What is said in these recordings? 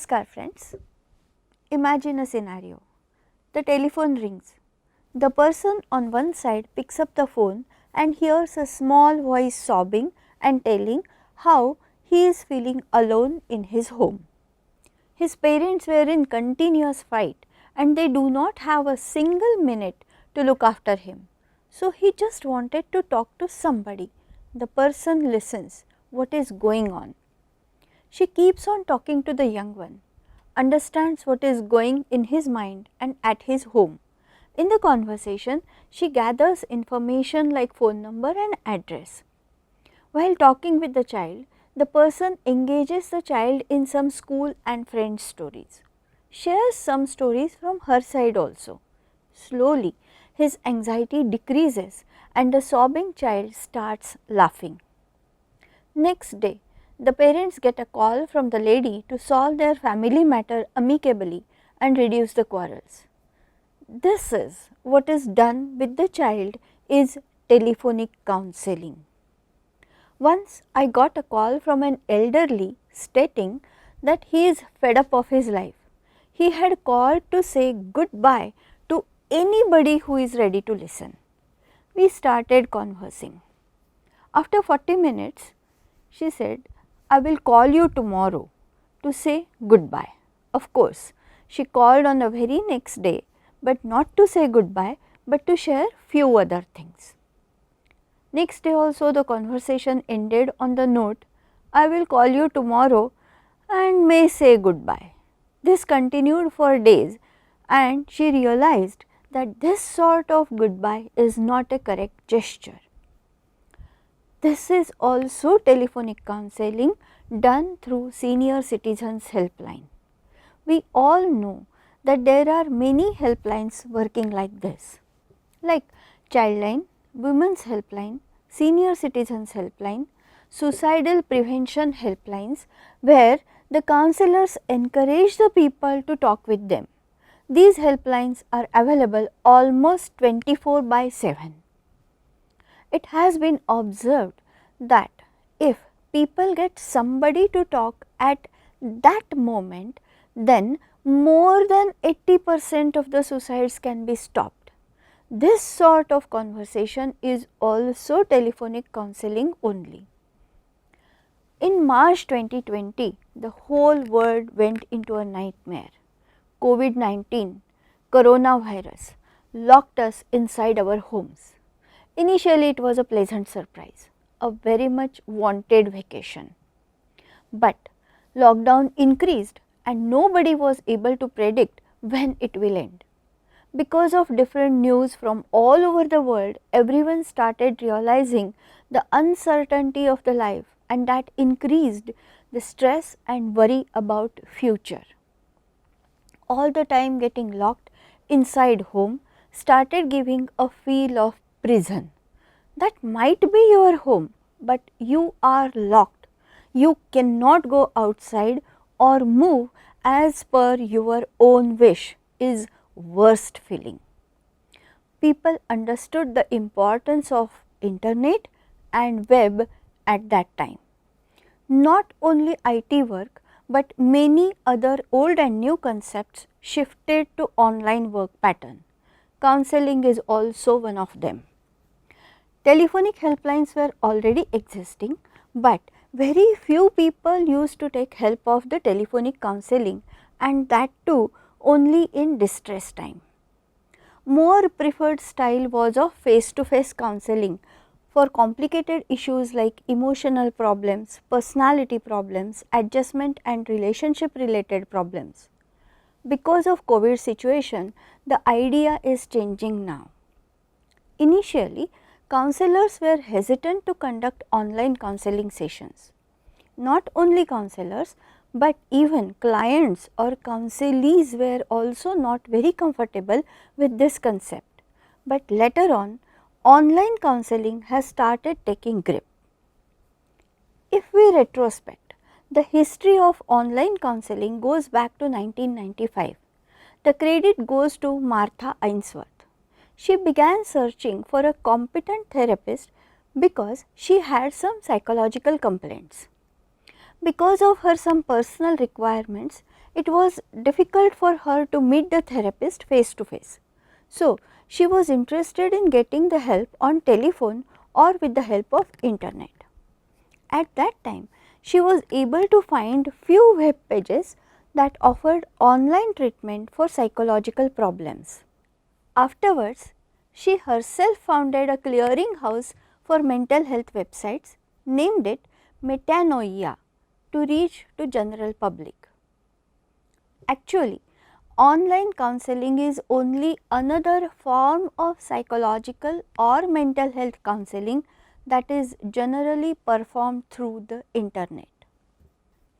Namaskar friends. Imagine a scenario. The telephone rings. The person on one side picks up the phone and hears a small voice sobbing and telling how he is feeling alone in his home. His parents were in continuous fight and they do not have a single minute to look after him. So he just wanted to talk to somebody. The person listens. What is going on? She keeps on talking to the young one, understands what is going in his mind and at his home. In the conversation, she gathers information like phone number and address. While talking with the child, the person engages the child in some school and friend stories, shares some stories from her side also. Slowly, his anxiety decreases and the sobbing child starts laughing. Next day, the parents get a call from the lady to solve their family matter amicably and reduce the quarrels. This is what is done with the child is telephonic counseling. Once I got a call from an elderly stating that he is fed up of his life. He had called to say goodbye to anybody who is ready to listen. We started conversing. After 40 minutes, she said, I will call you tomorrow to say goodbye. Of course, she called on the very next day, but not to say goodbye, but to share few other things. Next day also the conversation ended on the note, I will call you tomorrow and may say goodbye. This continued for days and she realized that this sort of goodbye is not a correct gesture. This is also telephonic counseling done through Senior Citizens Helpline. We all know that there are many helplines working like this, like Childline, Women's Helpline, Senior Citizens Helpline, Suicidal Prevention Helplines, where the counselors encourage the people to talk with them. These helplines are available almost 24/7. It has been observed that if people get somebody to talk at that moment, then more than 80% of the suicides can be stopped. This sort of conversation is also telephonic counseling only. In March 2020, the whole world went into a nightmare. COVID-19, coronavirus, locked us inside our homes. Initially, it was a pleasant surprise, a very much wanted vacation. But lockdown increased and nobody was able to predict when it will end. Because of different news from all over the world, everyone started realizing the uncertainty of the life and that increased the stress and worry about future. All the time getting locked inside home started giving a feel of prison. That might be your home, but you are locked. You cannot go outside or move as per your own wish is worst feeling. People understood the importance of internet and web at that time. Not only IT work, but many other old and new concepts shifted to online work pattern. Counseling is also one of them. Telephonic helplines were already existing, but very few people used to take help of the telephonic counseling, and that too only in distress time. More preferred style was of face-to-face counseling for complicated issues like emotional problems, personality problems, adjustment and relationship related problems. Because of COVID situation, the idea is changing now. Initially, counselors were hesitant to conduct online counseling sessions. Not only counselors, but even clients or counselees were also not very comfortable with this concept. But later on, online counseling has started taking grip. If we retrospect, the history of online counseling goes back to 1995. The credit goes to Martha Ainsworth. She began searching for a competent therapist because she had some psychological complaints. Because of her some personal requirements, it was difficult for her to meet the therapist face to face. So, she was interested in getting the help on telephone or with the help of internet. At that time, she was able to find few web pages that offered online treatment for psychological problems. Afterwards, she herself founded a clearinghouse for mental health websites, named it Metanoia, to reach to general public. Actually, online counseling is only another form of psychological or mental health counseling that is generally performed through the internet.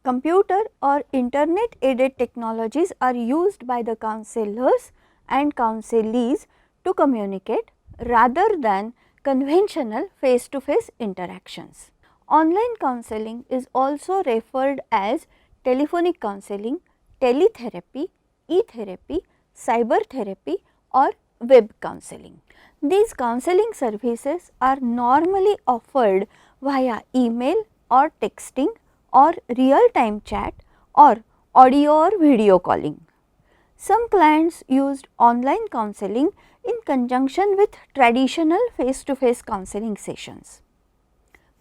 Computer or internet aided technologies are used by the counselors and counselees to communicate rather than conventional face to face interactions. Online counseling is also referred as telephonic counseling, teletherapy, e-therapy, cyber therapy or web counseling. These counseling services are normally offered via email or texting or real time chat or audio or video calling. Some clients used online counseling in conjunction with traditional face to face counseling sessions.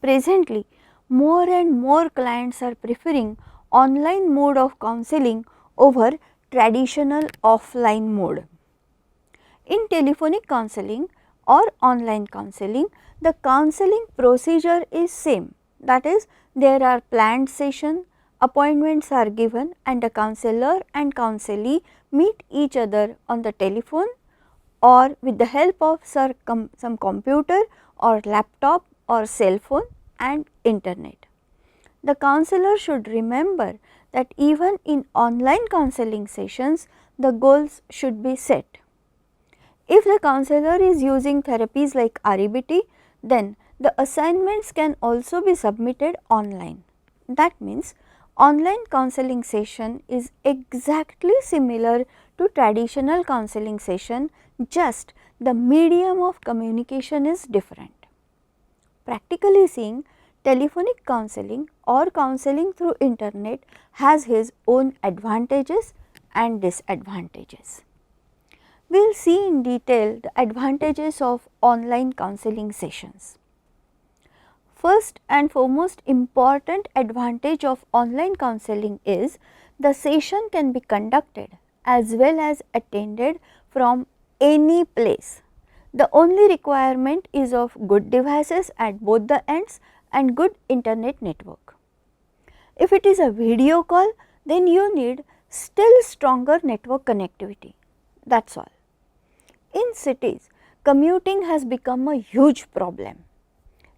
Presently, more and more clients are preferring online mode of counseling over traditional offline mode. In telephonic counseling or online counseling, the counseling procedure is same, that is, there are planned session, appointments are given and a counselor and counselee meet each other on the telephone or with the help of some computer or laptop or cell phone and internet. The counselor should remember that even in online counseling sessions, the goals should be set. If the counselor is using therapies like REBT, then the assignments can also be submitted online. That means, online counseling session is exactly similar to traditional counseling session, just the medium of communication is different. Practically seeing, telephonic counseling or counseling through internet has its own advantages and disadvantages. We will see in detail the advantages of online counseling sessions. First and foremost important advantage of online counseling is the session can be conducted as well as attended from any place. The only requirement is of good devices at both the ends and good internet network. If it is a video call, then you need still stronger network connectivity. That is all. In cities, commuting has become a huge problem.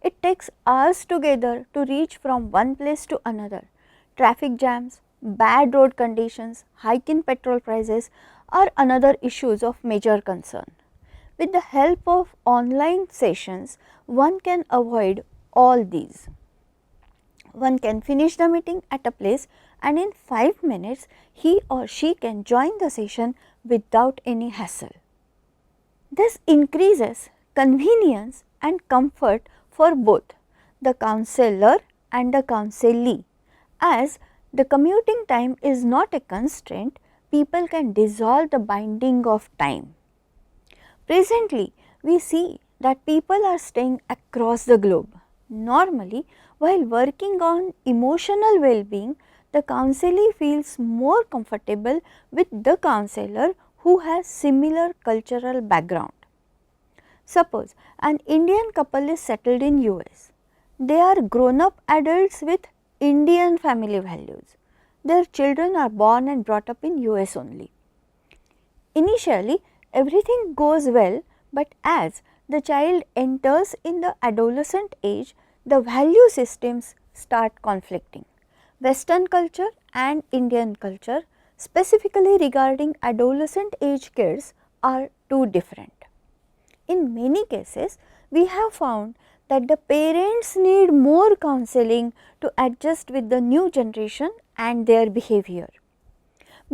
It takes hours together to reach from one place to another. Traffic jams, bad road conditions, hike in petrol prices are another issues of major concern. With the help of online sessions, one can avoid all these. One can finish the meeting at a place and in 5 minutes he or she can join the session without any hassle. This increases convenience and comfort for both the counselor and the counselee. As the commuting time is not a constraint, people can dissolve the binding of time. Presently, we see that people are staying across the globe. Normally, while working on emotional well-being, the counselee feels more comfortable with the counselor who has similar cultural background. Suppose an Indian couple is settled in US. They are grown-up adults with Indian family values. Their children are born and brought up in US only. Initially, everything goes well, but as the child enters in the adolescent age, the value systems start conflicting. Western culture and Indian culture, specifically regarding adolescent age kids, are too different. In many cases, we have found that the parents need more counseling to adjust with the new generation and their behavior.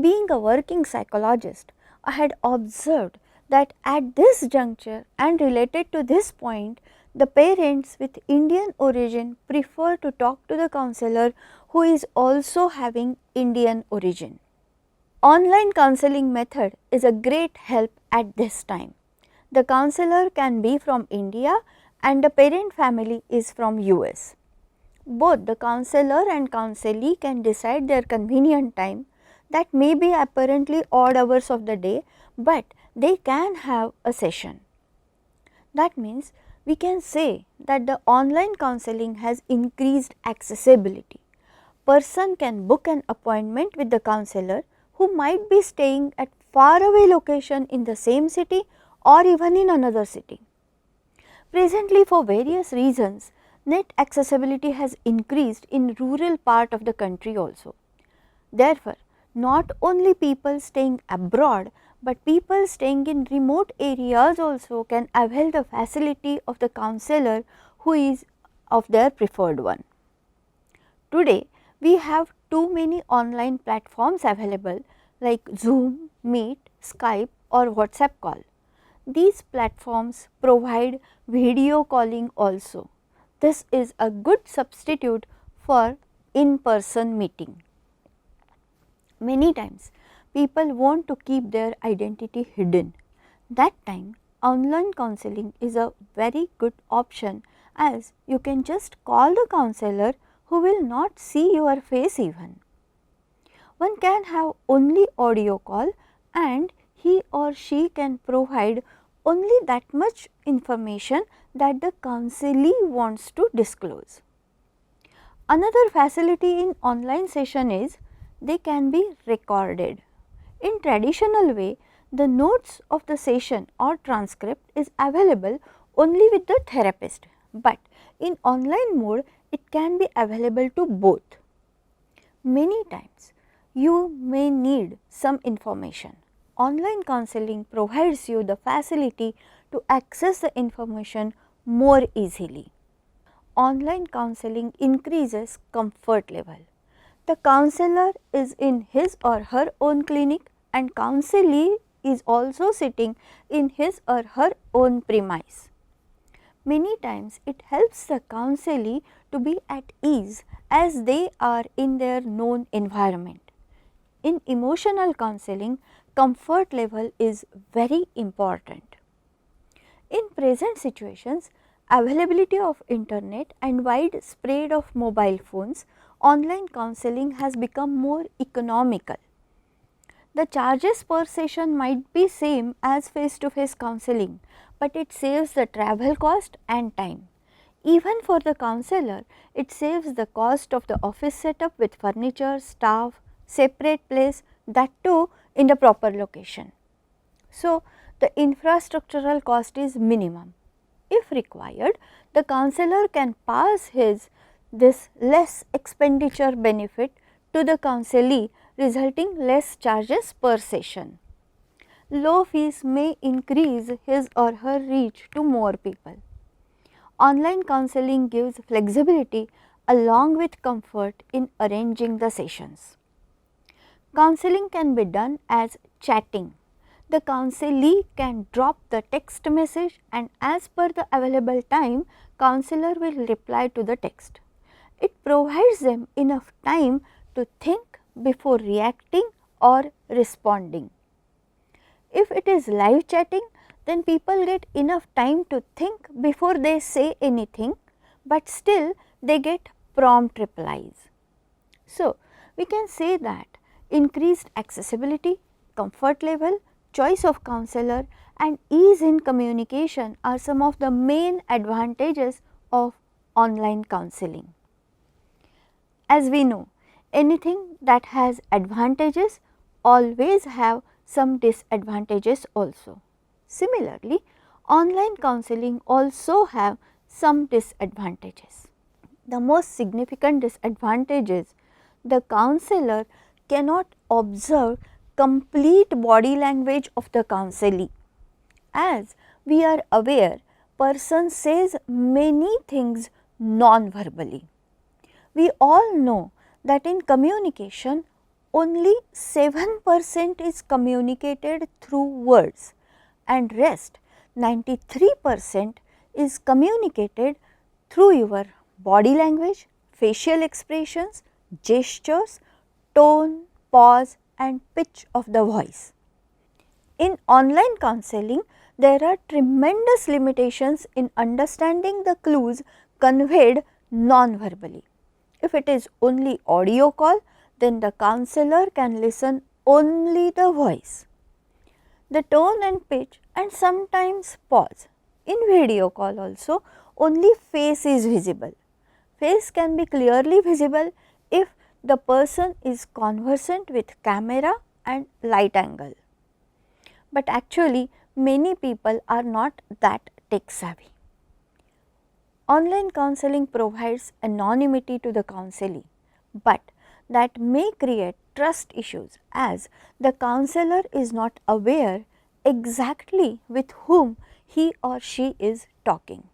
Being a working psychologist, I had observed that at this juncture and related to this point, the parents with Indian origin prefer to talk to the counselor who is also having Indian origin. Online counseling method is a great help at this time. The counselor can be from India and the parent family is from US. Both the counselor and counselee can decide their convenient time that may be apparently odd hours of the day, but they can have a session. That means we can say that the online counseling has increased accessibility. Person can book an appointment with the counselor who might be staying at faraway location in the same city or even in another city. Presently, for various reasons, net accessibility has increased in rural part of the country also. Therefore, not only people staying abroad, but people staying in remote areas also can avail the facility of the counselor who is of their preferred one. Today, we have too many online platforms available like Zoom, Meet, Skype or WhatsApp call. These platforms provide video calling also. This is a good substitute for in-person meeting. Many times people want to keep their identity hidden. That time online counseling is a very good option, as you can just call the counselor who will not see your face even. One can have only audio call and he or she can provide only that much information that the counselee wants to disclose. Another facility in online session is they can be recorded. In traditional way, the notes of the session or transcript is available only with the therapist, but in online mode it can be available to both. Many times you may need some information. Online counseling provides you the facility to access the information more easily. Online counseling increases comfort level. The counselor is in his or her own clinic and counselee is also sitting in his or her own premise. Many times it helps the counselee to be at ease as they are in their known environment. In emotional counseling, comfort level is very important. In present situations, availability of internet and wide spread of mobile phones, online counseling has become more economical. The charges per session might be same as face-to-face counseling, but it saves the travel cost and time. Even for the counselor, it saves the cost of the office setup with furniture, staff, separate place, that too in the proper location. So, the infrastructural cost is minimum. If required, the counselor can pass this less expenditure benefit to the counselee, resulting less charges per session. Low fees may increase his or her reach to more people. Online counseling gives flexibility along with comfort in arranging the sessions. Counseling can be done as chatting. The counselee can drop the text message and as per the available time, counselor will reply to the text. It provides them enough time to think before reacting or responding. If it is live chatting, then people get enough time to think before they say anything, but still they get prompt replies. So, we can say that increased accessibility, comfort level, choice of counselor and ease in communication are some of the main advantages of online counseling. As we know, anything that has advantages always have some disadvantages also. Similarly, online counseling also have some disadvantages. The most significant disadvantage is the counselor cannot observe complete body language of the counselee. As we are aware, person says many things non-verbally. We all know that in communication, only 7% is communicated through words and rest 93% is communicated through your body language, facial expressions, gestures, tone, pause and pitch of the voice. In online counseling, there are tremendous limitations in understanding the clues conveyed non-verbally. If it is only audio call, then the counselor can listen only the voice, the tone and pitch, and sometimes pause. In video call also, only face is visible. Face can be clearly visible if the person is conversant with camera and light angle. But actually many people are not that tech savvy. Online counseling provides anonymity to the counselee, but that may create trust issues as the counselor is not aware exactly with whom he or she is talking.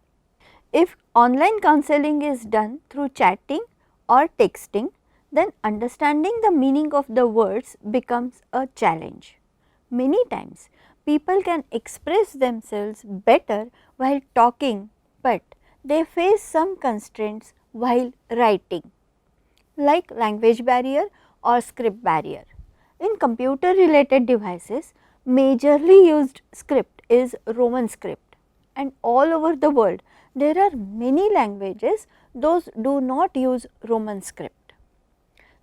If online counseling is done through chatting or texting, then understanding the meaning of the words becomes a challenge. Many times people can express themselves better while talking, but they face some constraints while writing, like language barrier or script barrier. In computer related devices, majorly used script is Roman script, and all over the world there are many languages those do not use Roman script.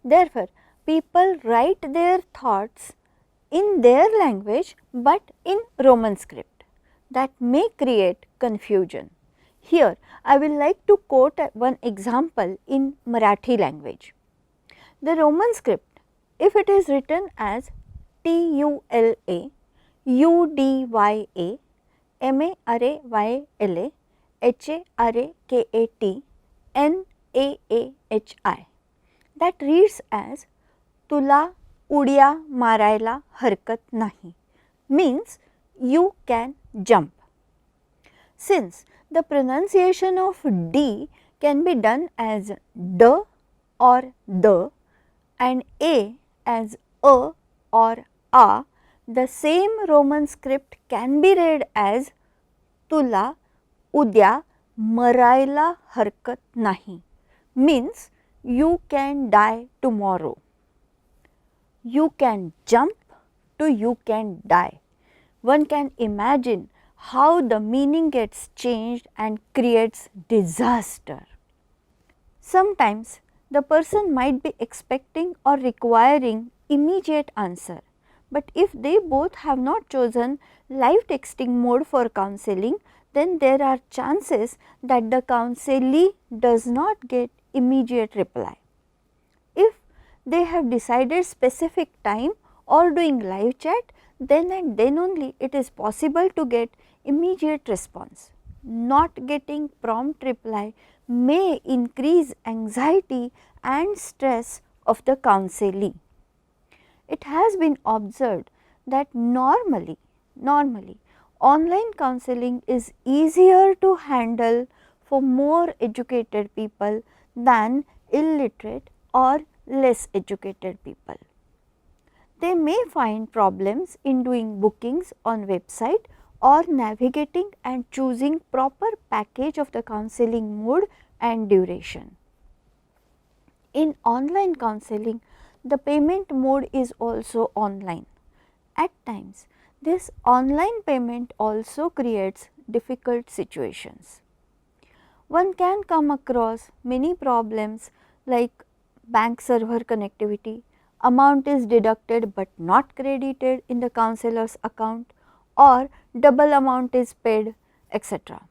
Therefore, people write their thoughts in their language, but in Roman script. That may create confusion. Here, I will like to quote one example in Marathi language. The Roman script, if it is written as TULA, UDYA, MARAYLA, HARKAT, NAAHI, that reads as तुला उड्या मारायला हरकत नाही, means you can jump. Since the pronunciation of D can be done as D or the and A as A or A, the same Roman script can be read as तुला उद्या मरायला हरकत नाही, means you can die tomorrow. You can jump to you can die. One can imagine how the meaning gets changed and creates disaster. Sometimes the person might be expecting or requiring immediate answer, but if they both have not chosen live texting mode for counseling, then there are chances that the counselee does not get immediate reply. If they have decided specific time or doing live chat, then and then only it is possible to get immediate response. Not getting prompt reply may increase anxiety and stress of the counselee. It has been observed that normally online counseling is easier to handle for more educated people than illiterate or less educated people. They may find problems in doing bookings on website or navigating and choosing proper package of the counseling mode and duration. In online counseling, the payment mode is also online. At times, this online payment also creates difficult situations. One can come across many problems like bank server connectivity, amount is deducted but not credited in the counselor's account, or double amount is paid, etc.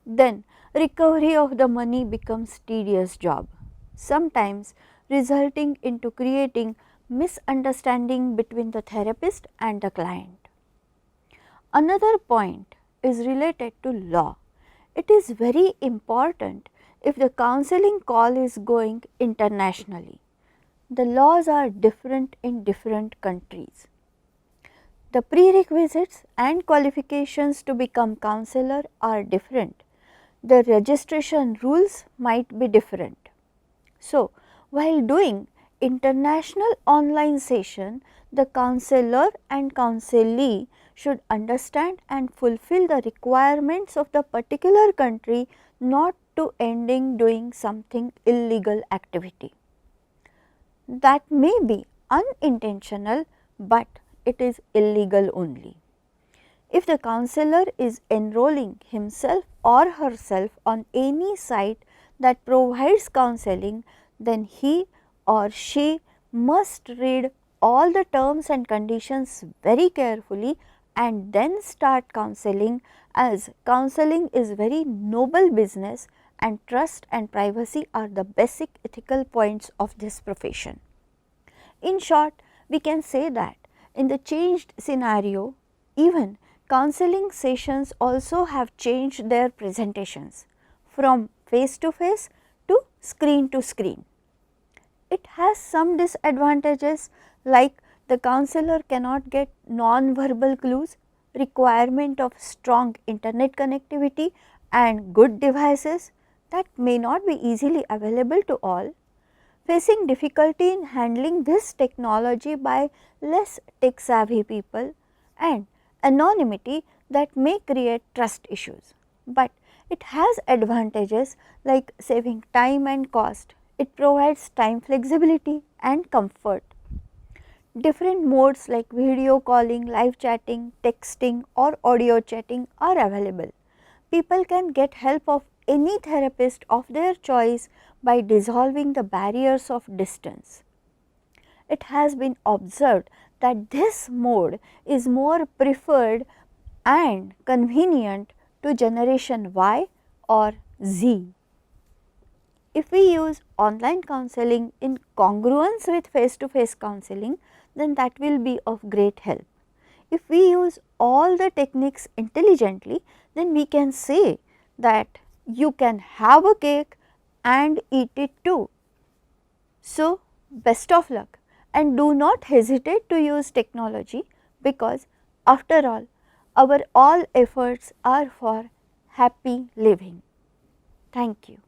Then recovery of the money becomes tedious job, sometimes resulting into creating misunderstanding between the therapist and the client. Another point is related to law. It is very important if the counseling call is going internationally. The laws are different in different countries. The prerequisites and qualifications to become counselor are different. The registration rules might be different. So, while doing international online session, the counselor and counselee should understand and fulfill the requirements of the particular country, not to ending doing something illegal activity. That may be unintentional, but it is illegal only. If the counselor is enrolling himself or herself on any site that provides counseling, then he or she must read all the terms and conditions very carefully and then start counseling, as counseling is very noble business and trust and privacy are the basic ethical points of this profession. In short, we can say that in the changed scenario, even counseling sessions also have changed their presentations from face to face to screen to screen. It has some disadvantages, like the counselor cannot get non-verbal clues, requirement of strong internet connectivity and good devices that may not be easily available to all, facing difficulty in handling this technology by less tech savvy people, and anonymity that may create trust issues. But it has advantages like saving time and cost. It provides time flexibility and comfort. Different modes like video calling, live chatting, texting or audio chatting are available. People can get help of any therapist of their choice by dissolving the barriers of distance. It has been observed that this mode is more preferred and convenient to generation Y or Z. If we use online counseling in congruence with face to face counseling, then that will be of great help. If we use all the techniques intelligently, then we can say that you can have a cake and eat it too. So, best of luck, and do not hesitate to use technology, because after all our efforts are for happy living. Thank you.